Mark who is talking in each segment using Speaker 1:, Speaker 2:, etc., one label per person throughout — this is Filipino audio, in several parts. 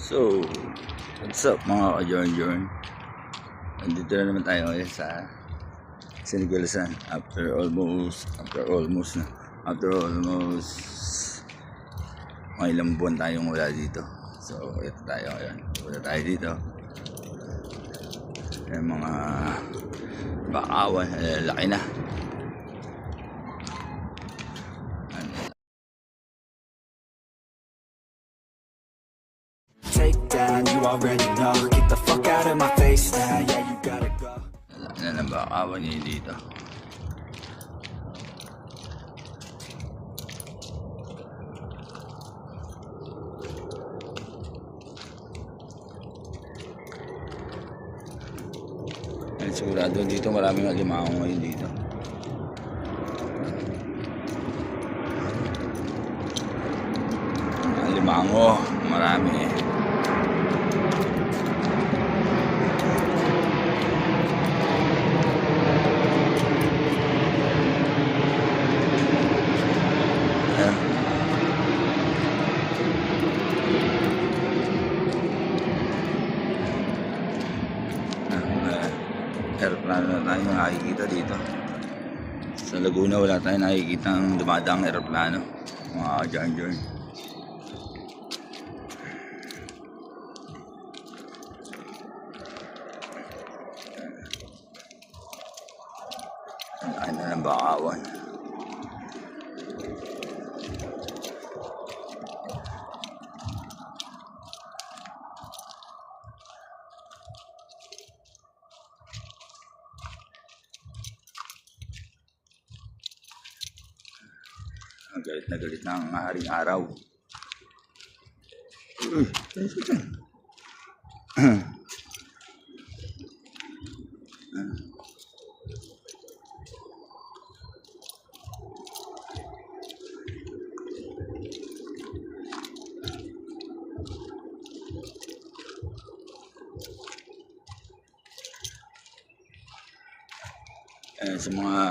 Speaker 1: So, what's up mga ka-join-join? Nandito na naman tayo ngayon sa Sinigalasan after almost mga ilang buwan tayong wala dito. So, ito tayo ngayon. Wala tayo dito. Yung mga bakawan, laki na.
Speaker 2: Take that, you already know. Get the fuck out of my face now, yeah, you gotta go.
Speaker 1: Laki na ng bakawan niya dito. Ay, sigurado dito maraming alimango ngayon dito. Alimango, marami. Aeroplano na tayo nakikita dito. Sa Laguna wala tayong nakikita ang dumadaang aeroplano. Mga ka-join-join. Ano na ng bakawan. Galit na galit na ang haring araw. Sa mga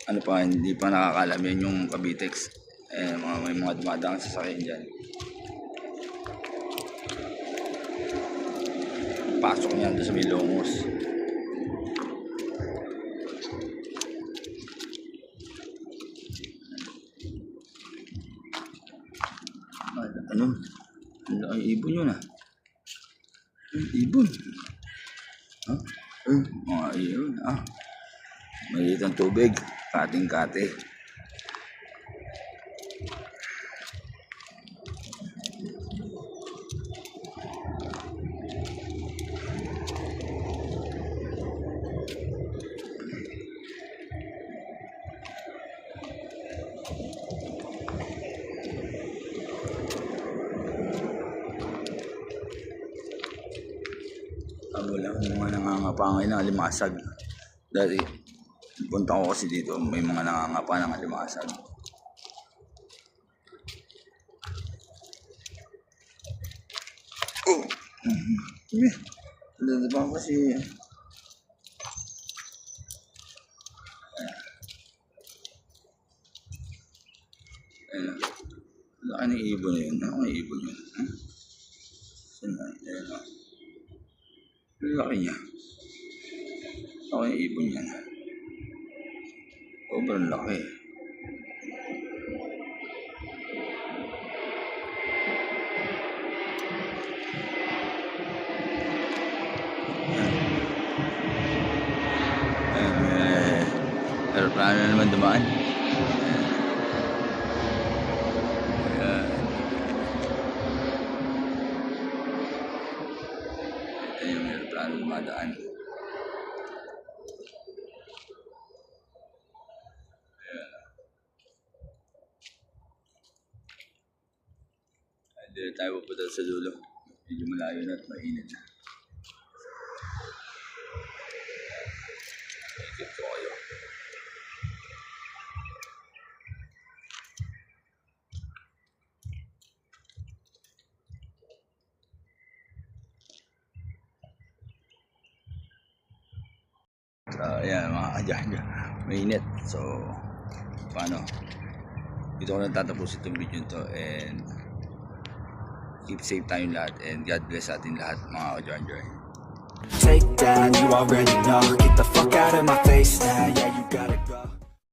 Speaker 1: ano pa, hindi pa nakakalam yan yung Cavitex. May mga dumadaan sa sasakyan dyan. Pasok niyan doon sa may Longos. Ano? Ang ibon yun ah. Ibon. Huh? Mga ibon ah. Maliit ang tubig. Kating-kate. Wala akong mga nangangapangay ng alimasag. Dati punta ko kasi dito, may mga nangangapa ng alimasag. Oh! Dito pa kasi ayun. Laki ng ibon na yun. Laki ng ibon yun. Saan na? Ayun o. Laki niya. Laki ng ibon yan. Sobrang laki. Aeroplano na naman dumaan. Ito yung aeroplano dumadaan. Dito tayo pupunta sa dulo. Medyo malayo na at mainit na. Ikot ko kayo. So, ayan mga kadyan. Mainit. So, paano? Dito ko na tatapos itong video to and Keep safe tayong lahat and God bless sa ating lahat mga ka-Joy.
Speaker 2: Take down, you already know. Get the fuck out of my face now, yeah.